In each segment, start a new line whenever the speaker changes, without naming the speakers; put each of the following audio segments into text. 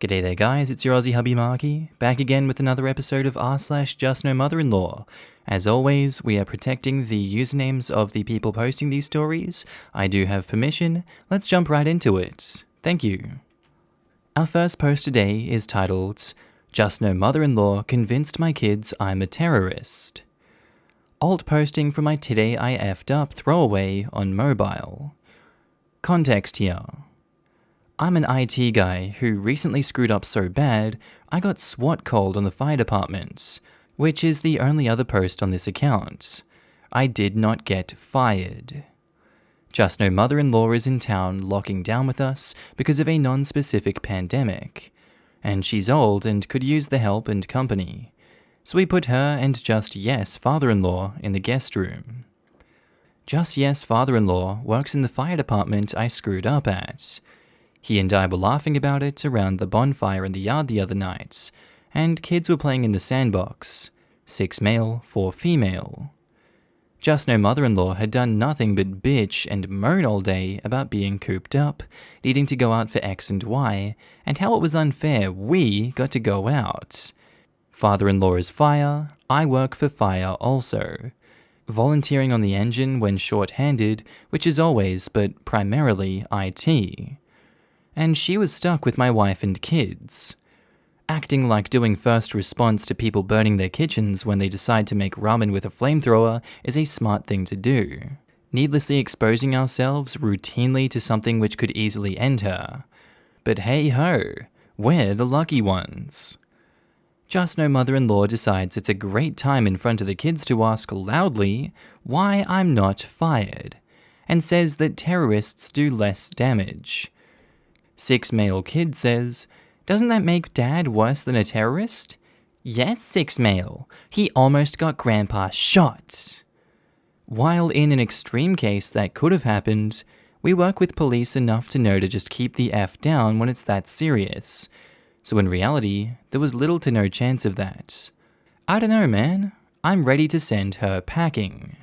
G'day there guys, it's your Aussie hubby Markee, back again with another episode of r/JustNoMother-in-Law. As always, we are protecting the usernames of the people posting these stories. I do have permission, let's jump right into it. Thank you. Our first post today is titled, Just No Mother-in-Law Convinced My Kids I'm a Terrorist. Alt posting from my Today I effed up throwaway on mobile. Context here. I'm an IT guy who recently screwed up so bad, I got SWAT called on the fire department, which is the only other post on this account. I did not get fired. Just No Mother-in-Law is in town locking down with us because of a non-specific pandemic, and she's old and could use the help and company. So we put her and Just Yes Father-in-Law in the guest room. Just Yes Father-in-Law works in the fire department I screwed up at. He and I were laughing about it around the bonfire in the yard the other night, and kids were playing in the sandbox. 6 male, 4 female. Just No Mother-in-Law had done nothing but bitch and moan all day about being cooped up, needing to go out for X and Y, and how it was unfair we got to go out. Father-in-law is fire, I work for fire also. Volunteering on the engine when short-handed, which is always, but primarily, IT. And she was stuck with my wife and kids. Acting like doing first response to people burning their kitchens when they decide to make ramen with a flamethrower is a smart thing to do. Needlessly exposing ourselves routinely to something which could easily end her. But hey ho, we're the lucky ones. Just No Mother-in-Law decides it's a great time in front of the kids to ask loudly why I'm not fired, and says that terrorists do less damage. 6 male kid says, doesn't that make Dad worse than a terrorist? Yes, 6 male. He almost got Grandpa shot. While in an extreme case that could have happened, we work with police enough to know to just keep the F down when it's that serious. So in reality, there was little to no chance of that. I don't know, man. I'm ready to send her packing.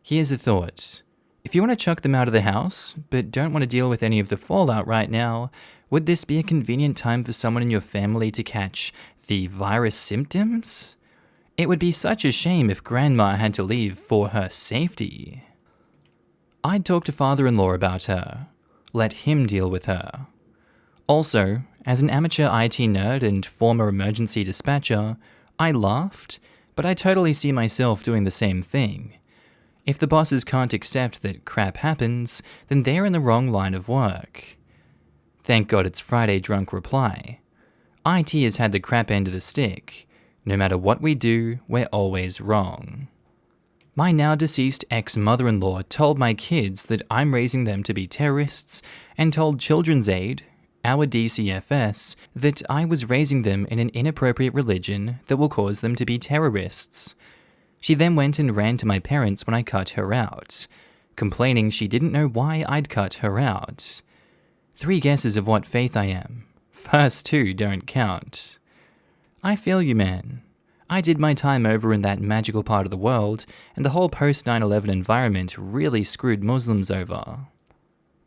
Here's a thought. If you want to chuck them out of the house, but don't want to deal with any of the fallout right now, would this be a convenient time for someone in your family to catch the virus symptoms? It would be such a shame if Grandma had to leave for her safety. I'd talk to Father-in-law about her. Let him deal with her. Also, as an amateur IT nerd and former emergency dispatcher, I laughed, but I totally see myself doing the same thing. If the bosses can't accept that crap happens, then they're in the wrong line of work. Thank God it's Friday drunk reply. IT has had the crap end of the stick. No matter what we do, we're always wrong. My now deceased ex-mother-in-law told my kids that I'm raising them to be terrorists, and told Children's Aid, our DCFS, that I was raising them in an inappropriate religion that will cause them to be terrorists. She then went and ran to my parents when I cut her out, complaining she didn't know why I'd cut her out. 3 guesses of what faith I am. First 2 don't count. I feel you, man. I did my time over in that magical part of the world, and the whole post-9/11 environment really screwed Muslims over.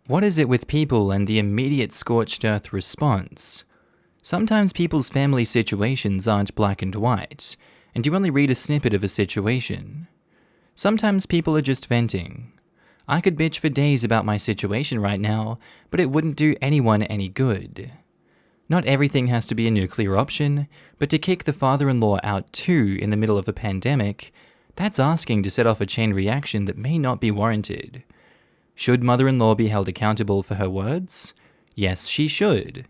What is it with people and the immediate scorched earth response? Sometimes people's family situations aren't black and white, and you only read a snippet of a situation. Sometimes people are just venting. I could bitch for days about my situation right now, but it wouldn't do anyone any good. Not everything has to be a nuclear option, but to kick the father-in-law out too in the middle of a pandemic, that's asking to set off a chain reaction that may not be warranted. Should mother-in-law be held accountable for her words? Yes, she should.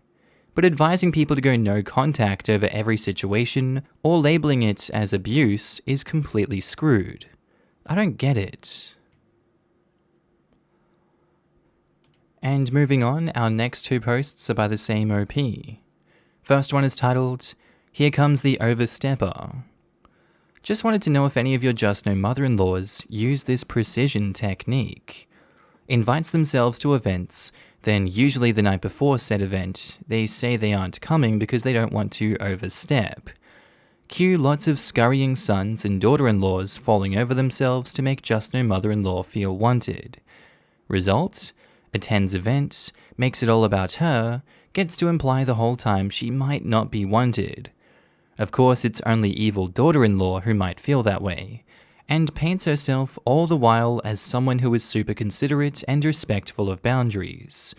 But advising people to go no contact over every situation, or labeling it as abuse, is completely screwed. I don't get it. And moving on, our next 2 posts are by the same OP. First one is titled, Here Comes the Overstepper. Just wanted to know if any of your Just No Mother-in-laws use this precision technique. Invites themselves to events, then usually the night before said event, they say they aren't coming because they don't want to overstep. Cue lots of scurrying sons and daughter-in-laws falling over themselves to make Just No Mother-in-Law feel wanted. Result? attends events, makes it all about her, gets to imply the whole time she might not be wanted. Of course, it's only evil daughter-in-law who might feel that way, and paints herself all the while as someone who is super considerate and respectful of boundaries.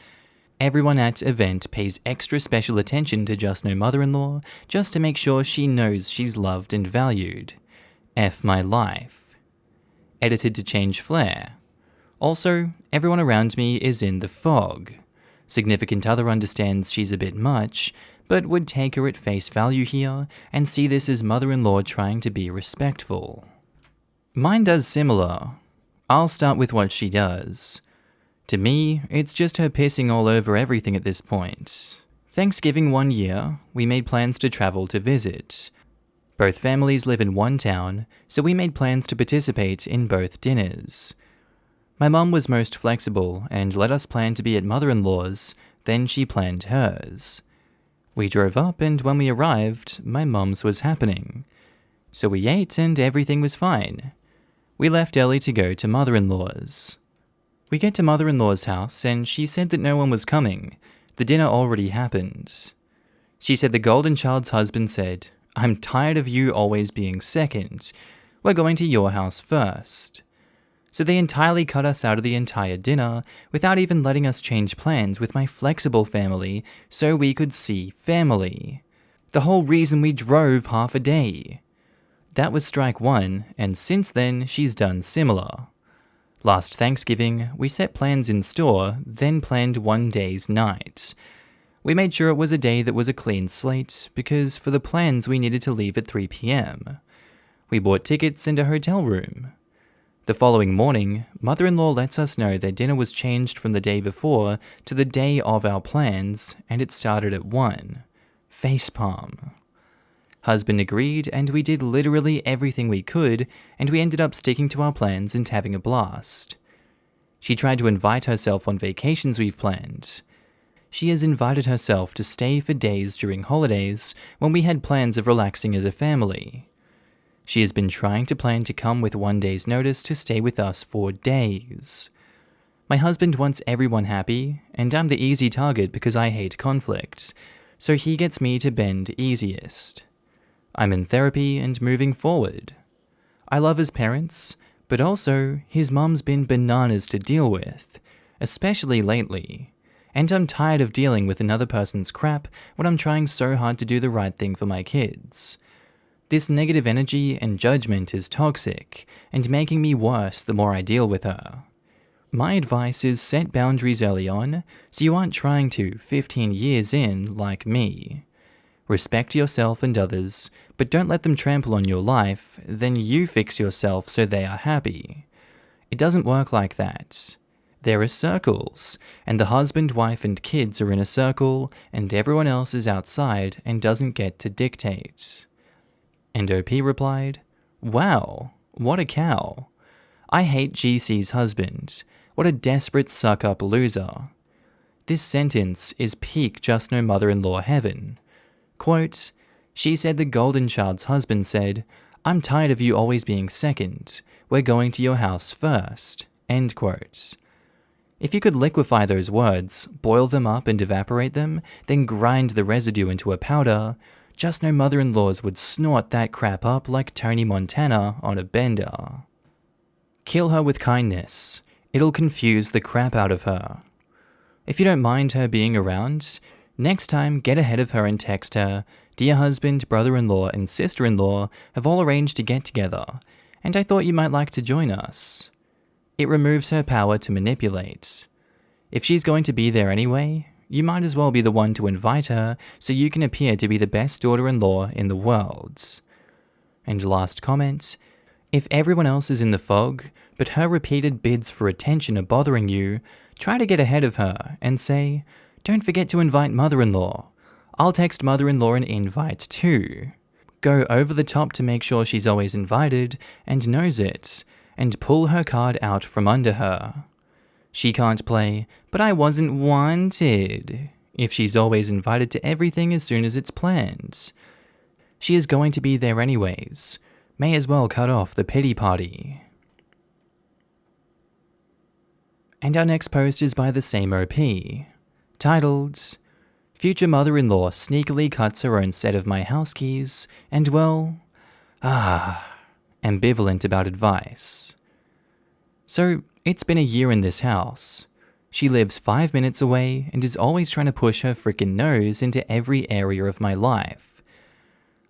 Everyone at event pays extra special attention to Just No Mother-in-law just to make sure she knows she's loved and valued. F my life. Edited to change flair. Also, everyone around me is in the fog. Significant other understands she's a bit much, but would take her at face value here and see this as mother-in-law trying to be respectful. Mine does similar. I'll start with what she does. To me, it's just her pissing all over everything at this point. Thanksgiving one year, we made plans to travel to visit. Both families live in one town, so we made plans to participate in both dinners. My mum was most flexible and let us plan to be at mother-in-law's, then she planned hers. We drove up, and when we arrived, my mum's was happening. So we ate and everything was fine. We left early to go to mother-in-law's. We get to mother-in-law's house and she said that no one was coming. The dinner already happened. She said the golden child's husband said, "I'm tired of you always being second. We're going to your house first." So they entirely cut us out of the entire dinner without even letting us change plans with my flexible family so we could see family. The whole reason we drove half a day. That was strike one, and since then she's done similar. Last Thanksgiving, we set plans in store, then planned one day's night. We made sure it was a day that was a clean slate, because for the plans we needed to leave at 3 p.m. We bought tickets and a hotel room. The following morning, mother-in-law lets us know their dinner was changed from the day before to the day of our plans, and it started at 1. Facepalm. Husband agreed, and we did literally everything we could, and we ended up sticking to our plans and having a blast. She tried to invite herself on vacations we've planned. She has invited herself to stay for days during holidays when we had plans of relaxing as a family. She has been trying to plan to come with one day's notice to stay with us for days. My husband wants everyone happy, and I'm the easy target because I hate conflict, so he gets me to bend easiest. I'm in therapy and moving forward. I love his parents, but also his mum's been bananas to deal with, especially lately, and I'm tired of dealing with another person's crap when I'm trying so hard to do the right thing for my kids. This negative energy and judgment is toxic and making me worse the more I deal with her. My advice is set boundaries early on so you aren't trying to 15 years in like me. Respect yourself and others, but don't let them trample on your life, then you fix yourself so they are happy. It doesn't work like that. There are circles, and the husband, wife, and kids are in a circle, and everyone else is outside and doesn't get to dictate. And OP replied, "Wow, what a cow. I hate GC's husband. What a desperate suck-up loser." This sentence is peak Just No Mother-in-law heaven. Quote, "She said the golden child's husband said, 'I'm tired of you always being second. We're going to your house first.'" End quote. If you could liquefy those words, boil them up and evaporate them, then grind the residue into a powder, Just No Mother-in-laws would snort that crap up like Tony Montana on a bender. Kill her with kindness. It'll confuse the crap out of her. If you don't mind her being around, next time get ahead of her and text her, "Dear husband, brother-in-law, and sister-in-law have all arranged to get together, and I thought you might like to join us." It removes her power to manipulate. If she's going to be there anyway, you might as well be the one to invite her so you can appear to be the best daughter-in-law in the world. And last comment, if everyone else is in the fog, but her repeated bids for attention are bothering you, try to get ahead of her and say, "Don't forget to invite mother-in-law. I'll text mother-in-law an invite too." Go over the top to make sure she's always invited and knows it, and pull her card out from under her. She can't play, "But I wasn't wanted," if she's always invited to everything as soon as it's planned. She is going to be there anyways. May as well cut off the pity party. And our next post is by the same OP, titled, Future Mother-in-Law Sneakily Cuts Her Own Set of My House Keys, and well, ambivalent about advice. So, it's been a year in this house. She lives 5 minutes away and is always trying to push her frickin' nose into every area of my life.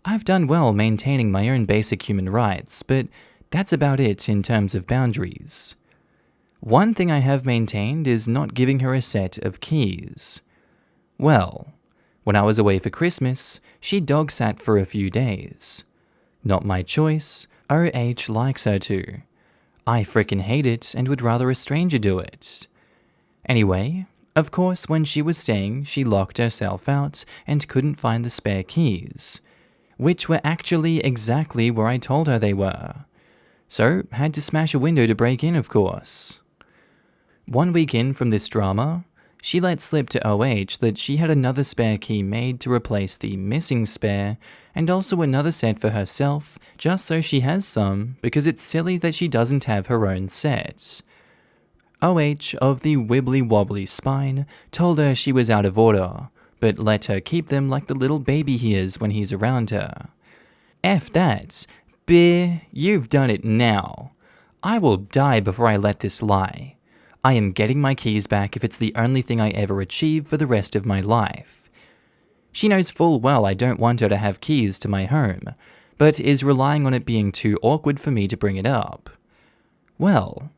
I've done well maintaining my own basic human rights, but that's about it in terms of boundaries. One thing I have maintained is not giving her a set of keys. Well, when I was away for Christmas, she dog sat for a few days. Not my choice, OH likes her to. I frickin' hate it and would rather a stranger do it. Anyway, of course when she was staying, she locked herself out and couldn't find the spare keys, which were actually exactly where I told her they were. So, had to smash a window to break in, of course. 1 week in from this drama, she let slip to OH that she had another spare key made to replace the missing spare, and also another set for herself, just so she has some, because it's silly that she doesn't have her own set. OH of the wibbly-wobbly spine told her she was out of order, but let her keep them like the little baby he is when he's around her. F that. Beer, you've done it now. I will die before I let this lie. I am getting my keys back if it's the only thing I ever achieve for the rest of my life. She knows full well I don't want her to have keys to my home, but is relying on it being too awkward for me to bring it up. Well,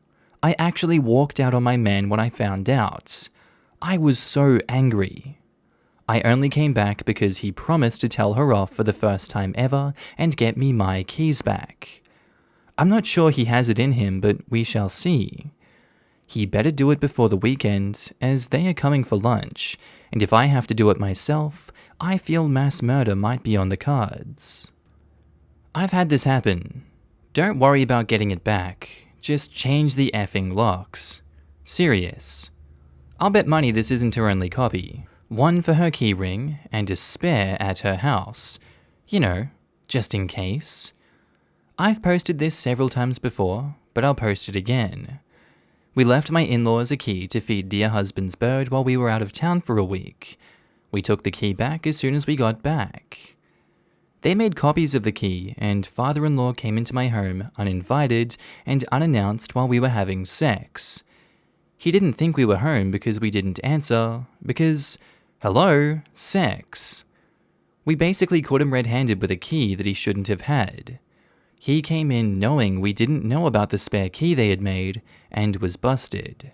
I actually walked out on my man when I found out. I was so angry. I only came back because he promised to tell her off for the first time ever and get me my keys back. I'm not sure he has it in him, but we shall see. He better do it before the weekend, as they are coming for lunch, and if I have to do it myself, I feel mass murder might be on the cards. I've had this happen. Don't worry about getting it back, just change the effing locks. Serious. I'll bet money this isn't her only copy. One for her keyring, and a spare at her house. You know, just in case. I've posted this several times before, but I'll post it again. We left my in-laws a key to feed dear husband's bird while we were out of town for a week. We took the key back as soon as we got back. They made copies of the key, and father-in-law came into my home uninvited and unannounced while we were having sex. He didn't think we were home because we didn't answer, because, hello, sex. We basically caught him red-handed with a key that he shouldn't have had. He came in knowing we didn't know about the spare key they had made, and was busted.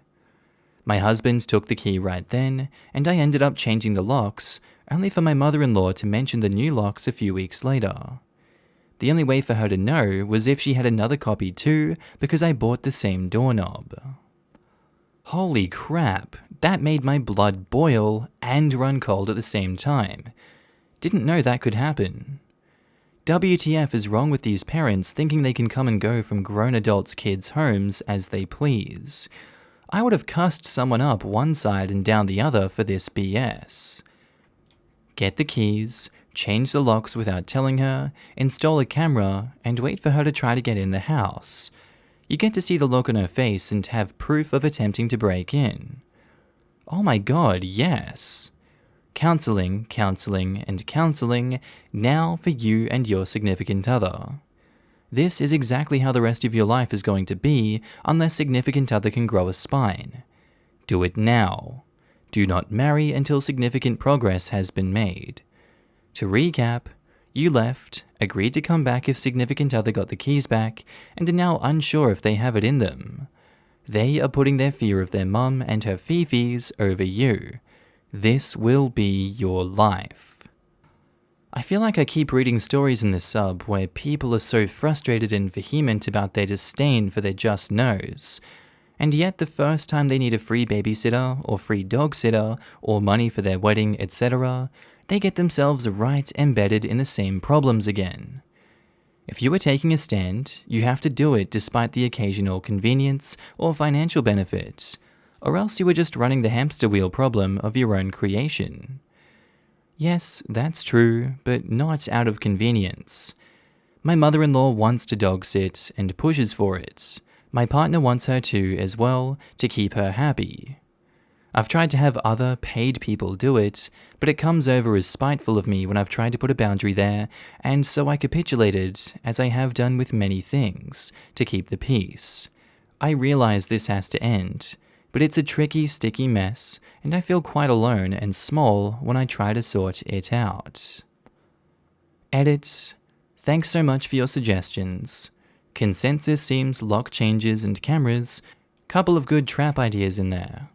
My husband took the key right then, and I ended up changing the locks, only for my mother-in-law to mention the new locks a few weeks later. The only way for her to know was if she had another copy too, because I bought the same doorknob. Holy crap, that made my blood boil and run cold at the same time. Didn't know that could happen. WTF is wrong with these parents thinking they can come and go from grown adults' kids' homes as they please. I would have cussed someone up one side and down the other for this BS. Get the keys, change the locks without telling her, install a camera, and wait for her to try to get in the house. You get to see the look on her face and have proof of attempting to break in. Oh my god, yes. Counseling, and counseling, now for you and your significant other. This is exactly how the rest of your life is going to be unless significant other can grow a spine. Do it now. Do not marry until significant progress has been made. To recap, you left, agreed to come back if significant other got the keys back, and are now unsure if they have it in them. They are putting their fear of their mum and her fifis over you. This will be your life. I feel like I keep reading stories in this sub where people are so frustrated and vehement about their disdain for their just no's, and yet the first time they need a free babysitter or free dog sitter or money for their wedding, etc., they get themselves right embedded in the same problems again. If you are taking a stand, you have to do it despite the occasional convenience or financial benefit, or else you are just running the hamster wheel problem of your own creation. Yes, that's true, but not out of convenience. My mother-in-law wants to dog sit and pushes for it. My partner wants her to as well, to keep her happy. I've tried to have other paid people do it, but it comes over as spiteful of me when I've tried to put a boundary there, and so I capitulated, as I have done with many things, to keep the peace. I realize this has to end, but it's a tricky, sticky mess, and I feel quite alone and small when I try to sort it out. Edit. Thanks so much for your suggestions. Consensus seems lock changes and cameras. Couple of good trap ideas in there.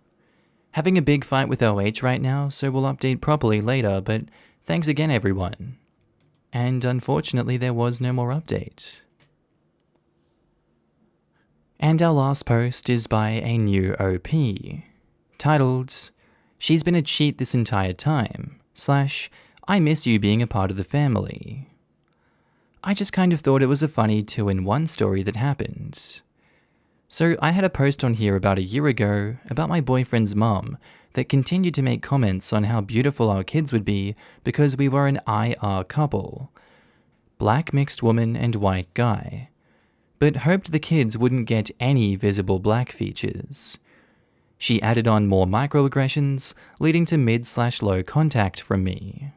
Having a big fight with OH right now, so we'll update properly later, but thanks again everyone. And unfortunately there was no more update. And our last post is by a new OP, titled, "She's been a cheat this entire time," / "I miss you being a part of the family." I just kind of thought it was a funny 2-in-1 story that happened. So I had a post on here about a year ago about my boyfriend's mum that continued to make comments on how beautiful our kids would be because we were an IR couple, black mixed woman and white guy, but hoped the kids wouldn't get any visible black features. She added on more microaggressions, leading to mid/low contact from me.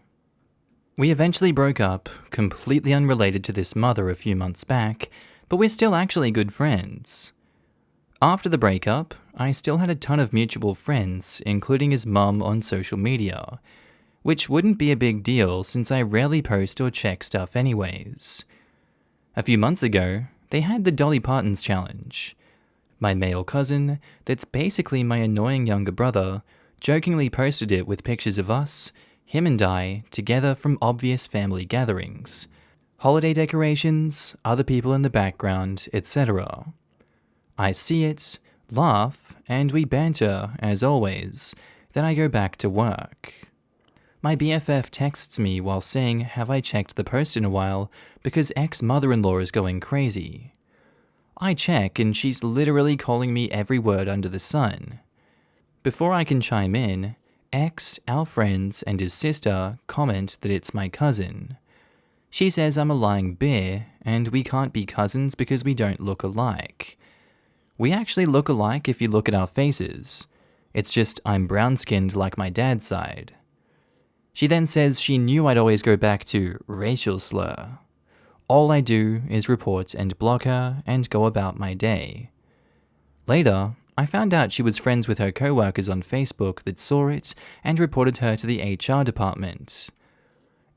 We eventually broke up, completely unrelated to this mother a few months back, but we're still actually good friends. After the breakup, I still had a ton of mutual friends, including his mum on social media, which wouldn't be a big deal since I rarely post or check stuff anyways. A few months ago, they had the Dolly Parton's challenge. My male cousin, that's basically my annoying younger brother, jokingly posted it with pictures of us, him and I, together from obvious family gatherings, holiday decorations, other people in the background, etc. I see it, laugh, and we banter, as always. Then I go back to work. My BFF texts me while saying, have I checked the post in a while, because ex-mother-in-law is going crazy. I check and she's literally calling me every word under the sun. Before I can chime in, X, our friends, and his sister comment that it's my cousin. She says I'm a lying bear, and we can't be cousins because we don't look alike. We actually look alike if you look at our faces. It's just I'm brown-skinned like my dad's side. She then says she knew I'd always go back to racial slur. All I do is report and block her and go about my day. Later, I found out she was friends with her co-workers on Facebook that saw it and reported her to the HR department.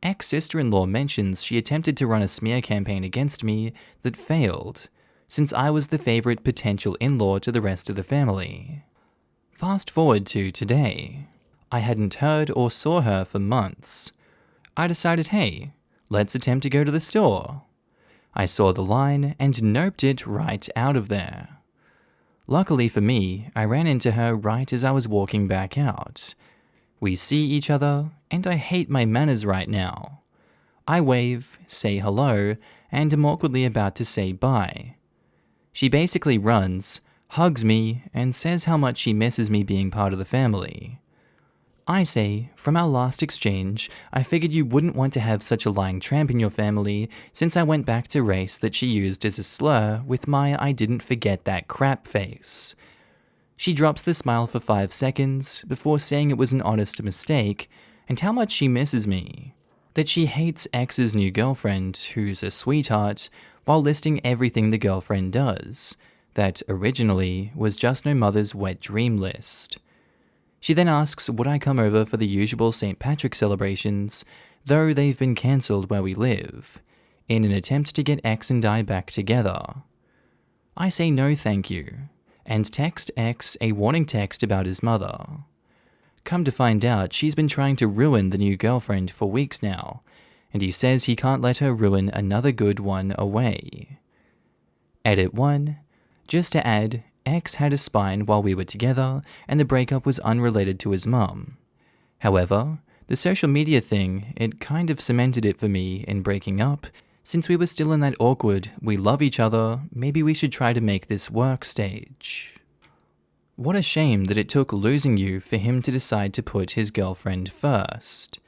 Ex-sister-in-law mentions she attempted to run a smear campaign against me that failed, since I was the favorite potential in-law to the rest of the family. Fast forward to today. I hadn't heard or saw her for months. I decided, hey, let's attempt to go to the store. I saw the line and noped it right out of there. Luckily for me, I ran into her right as I was walking back out. We see each other, and I hate my manners right now. I wave, say hello, and am awkwardly about to say bye. She basically runs, hugs me, and says how much she misses me being part of the family. I say, from our last exchange, I figured you wouldn't want to have such a lying tramp in your family since I went back to race that she used as a slur with my I didn't forget that crap face. She drops the smile for 5 seconds before saying it was an honest mistake and how much she misses me. That she hates X's new girlfriend, who's a sweetheart, while listing everything the girlfriend does, that originally was just no mother's wet dream list. She then asks would I come over for the usual St. Patrick celebrations, though they've been cancelled where we live, in an attempt to get X and I back together. I say no thank you, and text X a warning text about his mother. Come to find out, she's been trying to ruin the new girlfriend for weeks now, and he says he can't let her ruin another good one away. Edit 1. Just to add, X had a spine while we were together, and the breakup was unrelated to his mum. However, the social media thing, it kind of cemented it for me in breaking up, since we were still in that awkward, we love each other, maybe we should try to make this work stage. What a shame that it took losing you for him to decide to put his girlfriend first.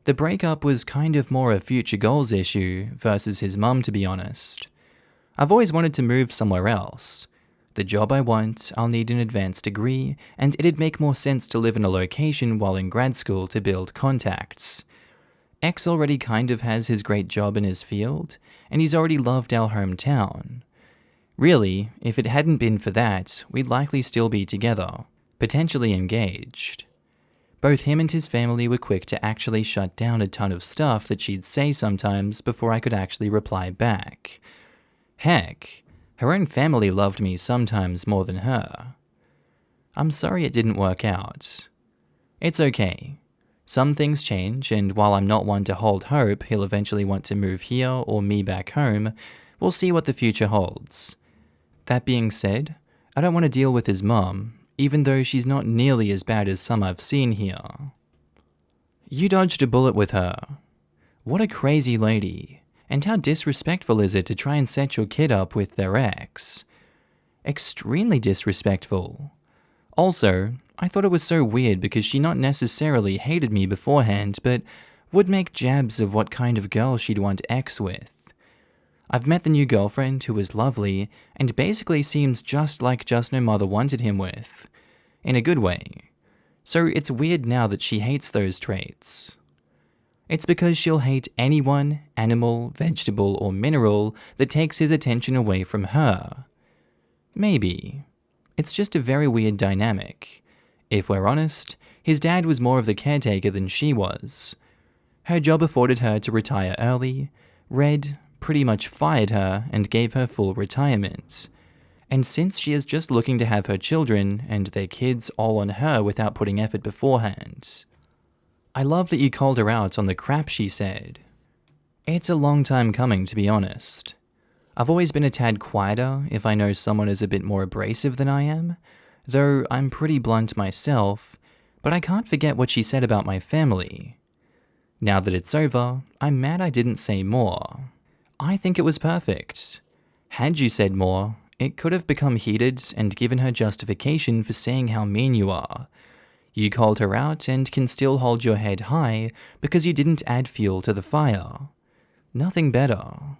The breakup was kind of more a future goals issue versus his mum, to be honest. I've always wanted to move somewhere else. The job I want, I'll need an advanced degree, and it'd make more sense to live in a location while in grad school to build contacts. X already kind of has his great job in his field, and he's already loved our hometown. Really, if it hadn't been for that, we'd likely still be together, potentially engaged. Both him and his family were quick to actually shut down a ton of stuff that she'd say sometimes before I could actually reply back. Heck, her own family loved me sometimes more than her. I'm sorry it didn't work out. It's okay. Some things change, and while I'm not one to hold hope he'll eventually want to move here or me back home, we'll see what the future holds. That being said, I don't want to deal with his mom, even though she's not nearly as bad as some I've seen here. You dodged a bullet with her. What a crazy lady. And how disrespectful is it to try and set your kid up with their ex? Extremely disrespectful. Also, I thought it was so weird because she not necessarily hated me beforehand, but would make jabs of what kind of girl she'd want X with. I've met the new girlfriend who was lovely and basically seems just like Just No Mother wanted him with. In a good way. So it's weird now that she hates those traits. It's because she'll hate anyone, animal, vegetable, or mineral that takes his attention away from her. Maybe. It's just a very weird dynamic. If we're honest, his dad was more of the caretaker than she was. Her job afforded her to retire early. Red pretty much fired her and gave her full retirement. And since she is just looking to have her children and their kids all on her without putting effort beforehand. I love that you called her out on the crap she said. It's a long time coming, to be honest. I've always been a tad quieter if I know someone is a bit more abrasive than I am, though I'm pretty blunt myself, but I can't forget what she said about my family. Now that it's over, I'm mad I didn't say more. I think it was perfect. Had you said more, it could have become heated and given her justification for saying how mean you are. You called her out and can still hold your head high because you didn't add fuel to the fire. Nothing better.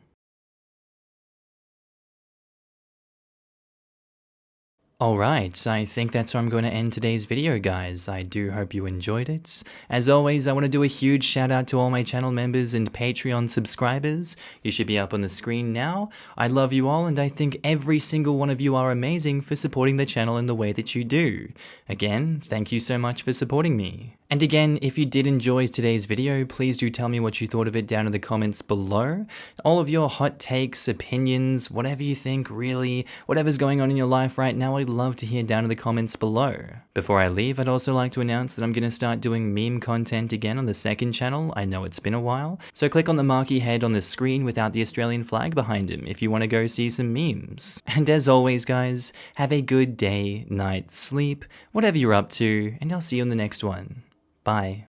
Alright, I think that's where I'm going to end today's video, guys. I do hope you enjoyed it. As always, I want to do a huge shout out to all my channel members and Patreon subscribers. You should be up on the screen now. I love you all, and I think every single one of you are amazing for supporting the channel in the way that you do. Again, thank you so much for supporting me. And again, if you did enjoy today's video, please do tell me what you thought of it down in the comments below. All of your hot takes, opinions, whatever you think, really, whatever's going on in your life right now, I'd love to hear down in the comments below. Before I leave, I'd also like to announce that I'm going to start doing meme content again on the second channel. I know it's been a while, so click on the Markee head on the screen without the Australian flag behind him if you want to go see some memes. And as always, guys, have a good day, night, sleep, whatever you're up to, and I'll see you in the next one. Bye.